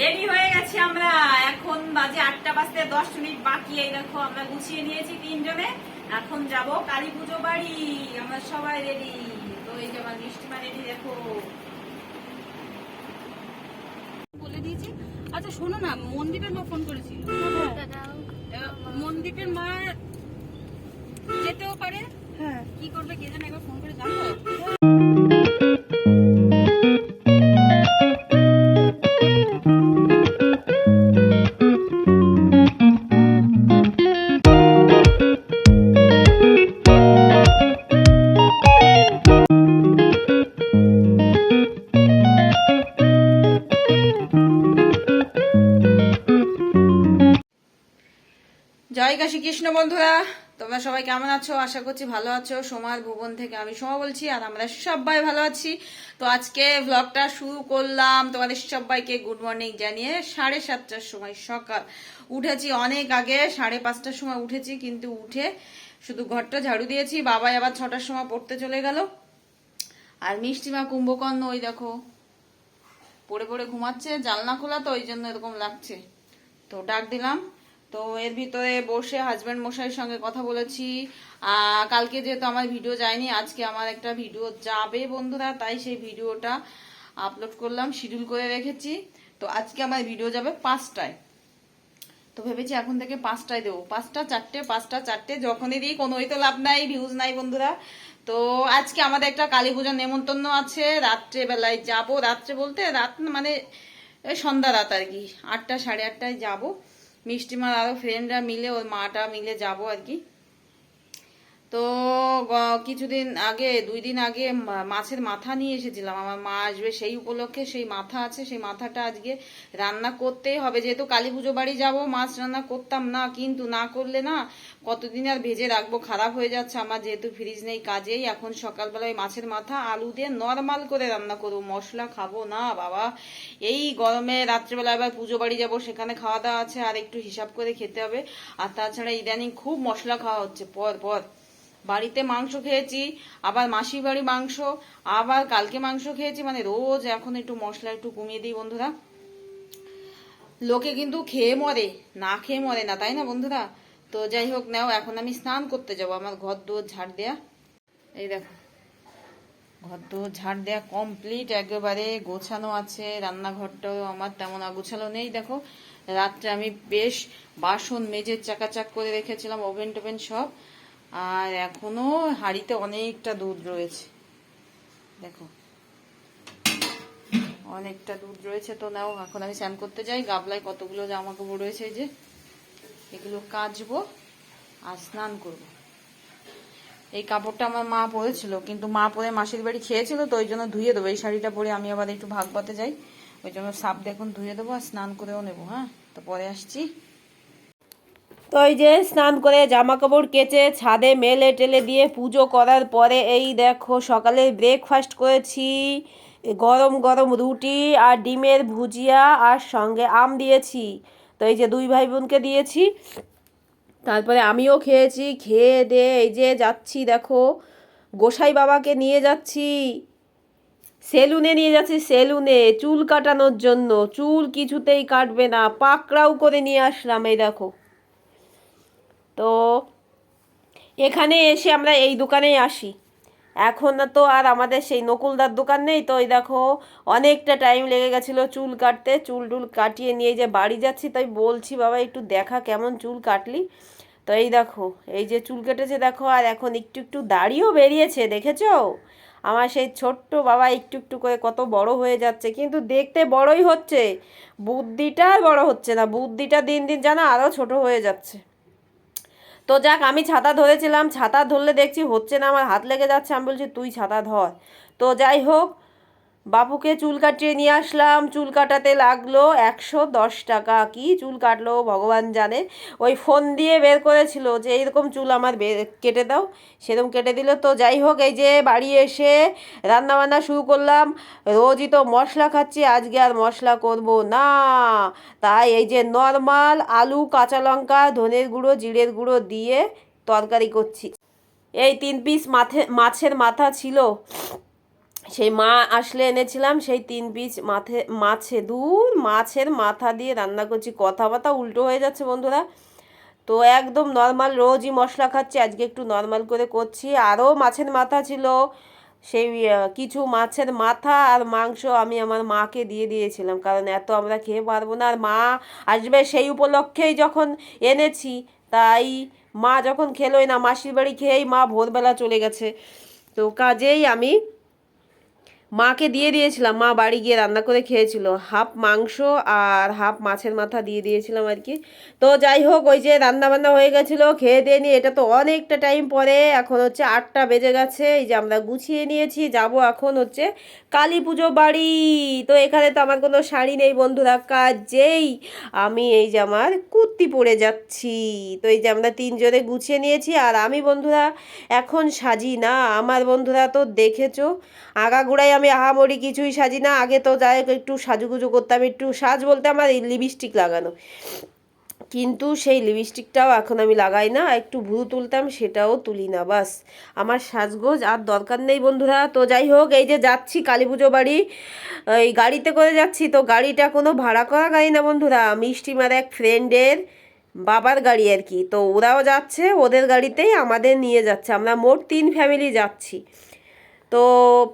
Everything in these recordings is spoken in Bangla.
রেডি হয়ে গেছি আমরা। এখন বাজে 8টা বাজতে 10 মিনিট বাকি। এই দেখো আমরা গুছিয়ে নিয়েছি তিনজনে। এখন যাব কালী পুজো বাড়ি। আমরা সবাই রেডি। তো এই যে আমার মিষ্টিমা রেডি, দেখো বলে দিয়েছি। আচ্ছা শোনো না, মনদীপের মা ফোন করেছিল। মনদীপের মা যেতেও পারে, হ্যাঁ কি করবে কে জানে, একবার ফোন করে জানবো। জয় কাশী কৃষ্ণ বন্ধুরা, তোমরা সবাই কেমন আছো? আশা করছি ভালো আছো। সোমার ভুবন থেকে আমি সোমা বলছি, আর আমরা সবাই ভালো আছি। তো আজকে ব্লগটা শুরু করলাম তোমাদের সবাইকে গুড মর্নিং জানিয়ে। 7:30টার সময় সকাল উঠেছি, অনেক আগে 5:30টার সময় উঠেছি, কিন্তু উঠে শুধু ঘরটা ঝাড়ু দিয়েছি। বাবাই আবার 6টার সময় পড়তে চলে গেল। আর মিষ্টিমা কুম্ভকর্ণ ওই দেখো পড়ে পড়ে ঘুমাচ্ছে, জানলা খোলা তো ওই জন্য এরকম লাগছে। তো ডাক দিলাম। তো এর ভিতরে বসে হাজব্যান্ড মশাইয়ের সঙ্গে কথা বলেছি। কালকে যেহেতু আমার ভিডিও যায়নি, আজকে আমার একটা ভিডিও যাবে বন্ধুরা, তাই সেই ভিডিওটা আপলোড করলাম, শিডিউল করে রেখেছি। তো আজকে আমার ভিডিও যাবে 5টায়। তো ভেবেছি এখন থেকে 5টায় দেবো। 5টা 4টে 5টা 4টে যখনই দিই কোনোই তো লাভ নাই, ভিউজ নাই বন্ধুরা। তো আজকে আমাদের একটা কালী পূজার নেমন্তন্ন আছে, রাত্রে বেলায় যাব। রাত্রে বলতে রাত মানে সন্ধ্যা রাত আর কি, 8টা 8:30টায় যাবো। মিষ্টিমার আরো ফ্রেন্ডরা মিলে, ওর মাটা মিলে যাব আর কি। তো কিছুদিন আগে 2 দিন আগে মাছের মাথা নিয়ে এসেছিলাম। আমার মা আসবে সেই উপলক্ষে, সেই মাথা আছে, সেই মাথাটা আজকে রান্না করতেই হবে। যেহেতু কালী পুজো বাড়ি যাবো, মাছ রান্না করতাম না, কিন্তু না করলে না কতদিন আর ভেজে রাখবো, খারাপ হয়ে যাচ্ছে আমার, যেহেতু ফ্রিজ নেই। কাজেই এখন সকালবেলা ওই মাছের মাথা আলু দিয়ে নর্মাল করে রান্না করবো, মশলা খাবো না বাবা। এই গরমে রাত্রেবেলা আবার পুজো বাড়ি যাবো, সেখানে খাওয়া দাওয়া আছে, আর একটু হিসাব করে খেতে হবে। আর তাছাড়া ইদানিং খুব মশলা খাওয়া হচ্ছে পর পর। বাড়িতে মাংস খেয়েছি, আবার মাসির বাড়ি মাংস, আবার কালকে মাংস খেয়েছি, মানে রোজ এখন একটু মশলা একটু কমিয়ে দিই বন্ধুরা। লোকে কিন্তু খেয়ে মরে, না খেয়ে মরে না, তাই না বন্ধুরা? তো যাই হোক, নাও এখন আমি স্নান করতে যাব। আমার ঘর দোর ঝাড় দেয়া, এই দেখো ঘর দোর ঝাড় দেয়া কমপ্লিট, একেবারে গোছানো আছে। রান্নাঘরটাও আমার তেমন আগোছালো নেই। দেখো রাত্রে আমি বেশ বাসন মেজে চাকাচাক করে রেখেছিলাম, ওভেন টোভেন সব। আর এখনো হাঁড়িতে অনেকটা দুধ রয়েছে, দেখো অনেকটা দুধ রয়েছে। তো নাও এখন আমি স্নান করতে যাই। গাবলায় কতগুলো জামা কাপড় রয়েছে, যে এগুলো কাচবো আর স্নান করব। এই কাপড়টা আমার মা পরেছিল, কিন্তু মা পরে মাসির বাড়ি খেয়েছিল, তো ওই জন্য ধুয়ে দেবো। এই শাড়িটা পরে আমি আবার একটু ভাগ পাতে যাই, ওই জন্য সাপ এখন ধুয়ে দেবো আর স্নান করেও নেবো। হ্যাঁ, তো পরে আসছি। তো এই যে স্নান করে জামা কাপড় কেচে ছাদে মেলে টেলে দিয়ে পুজো করার পরে এই দেখো সকালে ব্রেকফাস্ট করেছি। গরম গরম রুটি আর ডিমের ভুজিয়া, আর সঙ্গে আম দিয়েছি। তো এই যে 2 ভাই বোনকে দিয়েছি, তারপরে আমিও খেয়েছি। খেয়ে দিয়ে এই যে যাচ্ছি, দেখো গোসাই বাবাকে নিয়ে যাচ্ছি, সেলুনে নিয়ে যাচ্ছি। সেলুনে চুল কাটানোর জন্য, চুল কিছুতেই কাটবে না, পাকড়াও করে নিয়ে আসলাম। এই দেখো, তো এখানে এসে আমরা এই দোকানেই আসি। এখন তো আর আমাদের সেই নকুলদার দোকান নেই। তো এই দেখো অনেকটা টাইম লেগে গেছিলো চুল কাটতে। চুল টুল কাটিয়ে নিয়ে যে বাড়ি যাচ্ছি, তাই বলছি বাবা একটু দেখা কেমন চুল কাটলি। তো এই দেখো এই যে চুল কেটেছে দেখো, আর এখন একটু একটু দাড়িও বেরিয়েছে, দেখেছো? আমার সেই ছোট্ট বাবা একটু একটু করে কত বড় হয়ে যাচ্ছে, কিন্তু দেখতে বড়ই হচ্ছে, বুদ্ধিটা আর বড় হচ্ছে না। বুদ্ধিটা দিন দিন যেন আরও ছোট হয়ে যাচ্ছে। তো যাক, আমি ছাতা ধরেছিলাম, ছাতা ধরলে দেখছি হচ্ছে না, আমার হাত লেগে যাচ্ছে। আমি বলছি তুই ছাতা ধর। তো যাই হোক, বাপুকে চুল কাটিয়ে নিয়ে আসলাম। চুল কাটাতে লাগলো 110 টাকা। কি চুল কাটলো ভগবান জানে। ওই ফোন দিয়ে বের করেছিল যে এইরকম চুল আমার কেটে দাও, সেরকম কেটে দিল। তো যাই হোক, এই যে বাড়ি এসে রান্নাবান্না শুরু করলাম। রোজই তো মশলা খাচ্ছি, আজকে আর মশলা করব না। তাই এই যে নর্মাল আলু, কাঁচা লঙ্কা, ধনের গুঁড়ো, জিরের গুঁড়ো দিয়ে তরকারি করছি। এই 3 পিস মাছের মাথা ছিল, সেই মা আসলে এনেছিলাম সেই 3 পিস মাছের মাথা দিয়ে রান্না করছি। কথাবার্তা উল্টো হয়ে যাচ্ছে বন্ধুরা। তো একদম নর্মাল রোজই মশলা খাচ্ছি, আজকে একটু নর্মাল করে করছি। আরও মাছের মাথা ছিল, সেই কিছু মাছের মাথা আর মাংস আমি আমার মাকে দিয়ে দিয়েছিলাম, কারণ এত আমরা খেয়ে পারবো না। আর মা আসবে সেই উপলক্ষেই যখন এনেছি, তাই মা যখন খেলোই না, মাসির বাড়ি খেয়েই মা ভোরবেলা চলে গেছে। তো কাজেই আমি মাকে দিয়ে দিয়েছিলাম, মা বাড়ি গিয়ে রান্না করে খেয়েছিল, হাফ মাংস আর হাফ মাছের মাথা দিয়ে দিয়েছিলাম আর কি। তো যাই হোক, ওই যে রান্না বান্না হয়ে গেছিলো, খেয়ে দিয়ে নিয়ে, এটা তো অনেকটা টাইম পরে, এখন হচ্ছে 8টা বেজে গেছে। এই যে আমরা গুছিয়ে নিয়েছি, যাব এখন হচ্ছে কালী পুজো বাড়ি। তো এখানে তো আমার কোনো শাড়ি নেই বন্ধুরা, কাজেই আমি এই যে আমার কুর্তি পরে যাচ্ছি। তো এই যে আমরা 3 জনে গুছিয়ে নিয়েছি, আর আমি বন্ধুরা এখন সাজি না। আমার বন্ধুরা তো দেখেছো, আগাগোড়াই আমি আহামরি কিছুই সাজি না। আগে তো যাই হোক একটু সাজুগুজু করতাম, একটু সাজ বলতে আমার লিপস্টিক লাগানো, কিন্তু সেই লিপস্টিকটাও এখন আমি লাগাই না। একটু ভুরু তুলতাম, সেটাও তুলি না। বাস, আমার সাজগোজ আর দরকার নেই বন্ধুরা। তো যাই হোক, এই যে যাচ্ছি কালী পুজো বাড়ি, এই গাড়িতে করে যাচ্ছি। তো গাড়িটা কোনো ভাড়া করা গাড়ি না বন্ধুরা, মিষ্টিমার এক ফ্রেন্ডের বাবার গাড়ি আর কি। তো ওরাও যাচ্ছে, ওদের গাড়িতেই আমাদের নিয়ে যাচ্ছে, আমরা মোট 3 ফ্যামিলি যাচ্ছি। তো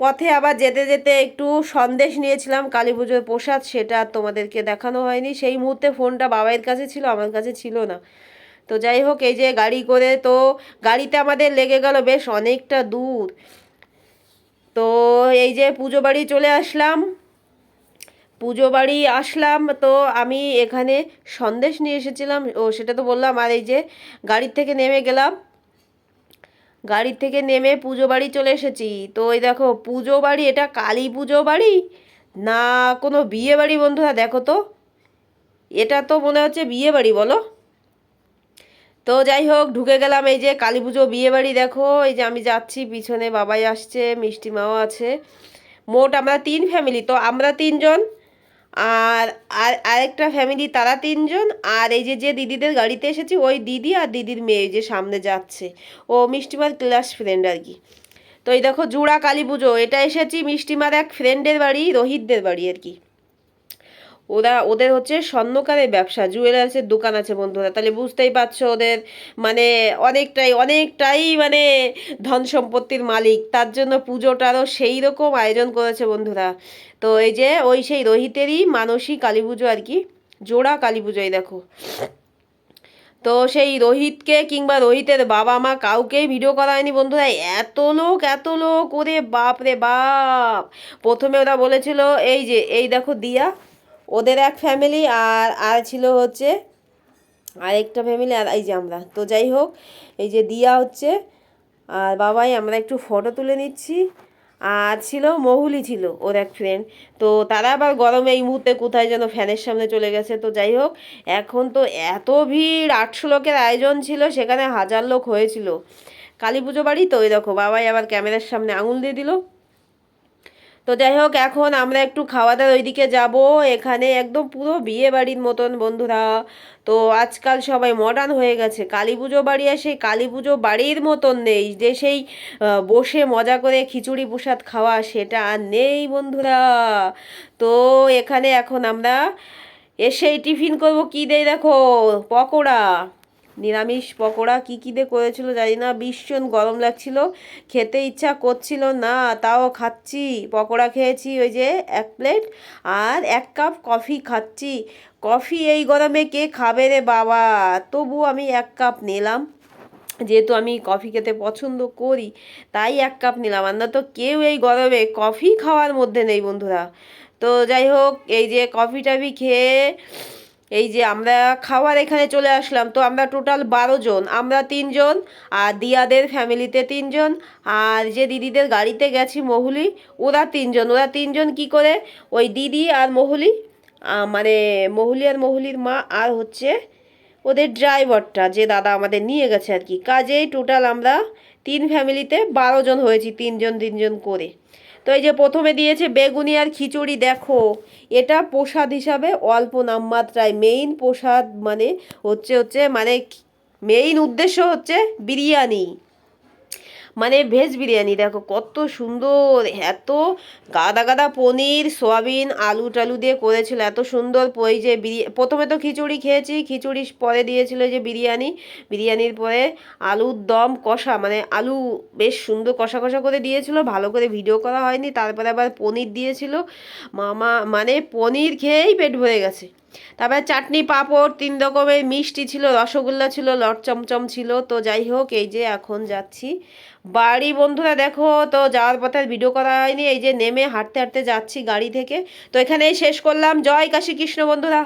পথে আবার যেতে যেতে একটু সন্দেশ নিয়েছিলাম, কালী পুজোর প্রসাদ, সেটা আর তোমাদেরকে দেখানো হয়নি। সেই মুহূর্তে ফোনটা বাবাইয়ের কাছে ছিল, আমার কাছে ছিল না। তো যাই হোক, এই যে গাড়ি করে, তো গাড়িতে আমাদের লেগে গেল বেশ অনেকটা দূর। তো এই যে পুজো বাড়ি চলে আসলাম, পুজো বাড়ি আসলাম। তো আমি এখানে সন্দেশ নিয়ে এসেছিলাম, ও সেটা তো বললাম। আর এই যে গাড়ির থেকে নেমে গেলাম, গাড়ি থেকে নেমে পুজো বাড়ি চলে এসেছি। তো ওই দেখো পুজো বাড়ি, এটা কালী পুজো বাড়ি না কোনো বিয়ে বাড়ি বন্ধুরা? দেখো তো, এটা তো মনে হচ্ছে বিয়ে বাড়ি, বলো। তো যাই হোক, ঢুকে গেলাম এই যে কালী পুজো বিয়ে বাড়ি। দেখো এই যে আমি যাচ্ছি, পিছনে বাবাই আসছে, মিষ্টি মাও আছে। মোট আমরা 3 ফ্যামিলি, তো আমরা 3 জন, আর আর আরেকটা ফ্যামিলি তারা 3 জন। আর এই যে যে দিদিদের গাড়িতে এসেছি, ওই দিদি আর দিদির মেয়ে যে সামনে যাচ্ছে, ও মিষ্টিমার ক্লাস ফ্রেন্ড আর কি। তো এই দেখো জোড়া কালী পুজো, এটা এসেছি মিষ্টিমার এক ফ্রেন্ডের বাড়ি, রোহিতদের বাড়ি আর কি। ওদের হচ্ছে স্বর্ণকারের ব্যবসা, জুয়েলার্সের দোকান আছে বন্ধুরা। তাহলে বুঝতেই পারছো ওদের মানে অনেকটাই অনেকটাই মানে ধন সম্পত্তির মালিক, তার জন্য পুজোটারও সেই রকম আয়োজন করেছে বন্ধুরা। তো এই যে ওই সেই রোহিতেরই মানসী কালী পুজো আর কি, জোড়া কালী পুজো। এই দেখো, তো সেই রোহিতকে কিংবা রোহিতের বাবা মা কাউকেই ভিডিও করা হয়নি বন্ধুরা। এত লোক, ওরে বাপ রে বাপ। প্রথমে ওরা বলেছিল, এই যে এই দেখো দিয়া, ওদের এক ফ্যামিলি, আর আর ছিল হচ্ছে আরেকটা ফ্যামিলি, আর এই যে আমরা। তো যাই হোক, এই যে দিয়া হচ্ছে আর বাবাই, আমরা একটু ফটো তুলে নিচ্ছি। আর ছিল মহুলি, ছিল ওর এক ফ্রেন্ড। তো তারা আবার গরমে এই মুহূর্তে কোথায় যেন ফ্যানের সামনে চলে গেছে। তো যাই হোক, এখন তো এত ভিড়, 800 লোকের আয়োজন ছিল, সেখানে 1000 লোক হয়েছিল কালী পুজো বাড়ি। তো ওই দেখো বাবাই আবার ক্যামেরার সামনে আঙুল দিয়ে দিল। তো যাই হোক, এখন আমরা একটু খাওয়া দাওয়ার ওইদিকে যাব। এখানে একদম পুরো বিয়ে বাড়ির মতন বন্ধুরা। তো আজকাল সবাই মডার্ন হয়ে গেছে, কালী পুজো বাড়ি আর সেই কালী পুজো বাড়ির মতন নেই যে সেই বসে মজা করে খিচুড়ি প্রসাদ খাওয়া, সেটা আর নেই বন্ধুরা। তো এখানে এখন আমরা এসেই টিফিন করব, কী দেয় দেখো, পকোড়া, নিরামিষ পকোড়া। কী কী দিয়ে করেছিল জানি না, ভীষণ গরম লাগছিল, খেতে ইচ্ছা করছিল না, তাও খাচ্ছি। পকোড়া খেয়েছি ওই যে 1 প্লেট, আর 1 কাপ কফি খাচ্ছি। কফি এই গরমে কে খাবে রে বাবা, তবু আমি 1 কাপ নিলাম, যেহেতু আমি কফি খেতে পছন্দ করি, তাই 1 কাপ নিলাম। আর না তো কেউ এই গরমে কফি খাওয়ার মধ্যে নেই বন্ধুরা। তো যাই হোক, এই যে কফি টফি খেয়ে এই যে আমরা খাওয়ার এখানে চলে আসলাম। তো আমরা টোটাল 12 জন, আমরা 3 জন, আর দিয়াদের ফ্যামিলিতে 3 জন, আর যে দিদিদের গাড়িতে গেছি মহুলি, ওরা 3 জন। ওরা 3 জন কী করে, ওই দিদি আর মহুলি, মানে মহুলি আর মহুলির মা, আর হচ্ছে ওদের ড্রাইভারটা যে দাদা আমাদের নিয়ে গেছে আর কি। কাজেই টোটাল আমরা 3 ফ্যামিলিতে 12 জন হয়েছি, 3 জন 3 জন করে। তো এই যে প্রথমে দিয়েছে বেগুনি আর খিচুড়ি, দেখো এটা প্রসাদ হিসাবে অল্প নামমাত্রায়, মেইন প্রসাদ মানে হচ্ছে মানে মেইন উদ্দেশ্য হচ্ছে বিরিয়ানি, মানে ভেজ বিরিয়ানি দেখো কত সুন্দর, এত গাদা গাদা পনির সয়াবিন আলু টালু দিয়ে করেছিল, এত সুন্দর। ওই যে প্রথমে তো খিচুড়ি খেয়েছি, খিচুড়ি পরে দিয়েছিল যে বিরিয়ানি, বিরিয়ানির পরে আলুর দম কষা, মানে আলু বেশ সুন্দর কষা কষা করে দিয়েছিল, ভালো করে ভিডিও করা হয়নি। তারপরে আবার পনির দিয়েছিল, মামা মানে পনির খেয়েই পেট ভরে গেছে। তারপরে চাটনি পাঁপড় 3 রকমের মিষ্টি ছিল, রসগোল্লা ছিল, লট চমচম ছিল। তো যাই হোক, এই যে এখন যাচ্ছি বাড়ি বন্ধুরা। দেখো তো যাওয়ার পথে ভিডিও করা হয়নি, এই যে নেমে হাঁটতে হাঁটতে যাচ্ছি গাড়ি থেকে। তো এখানেই শেষ করলাম। জয় কাশী কৃষ্ণ বন্ধুরা।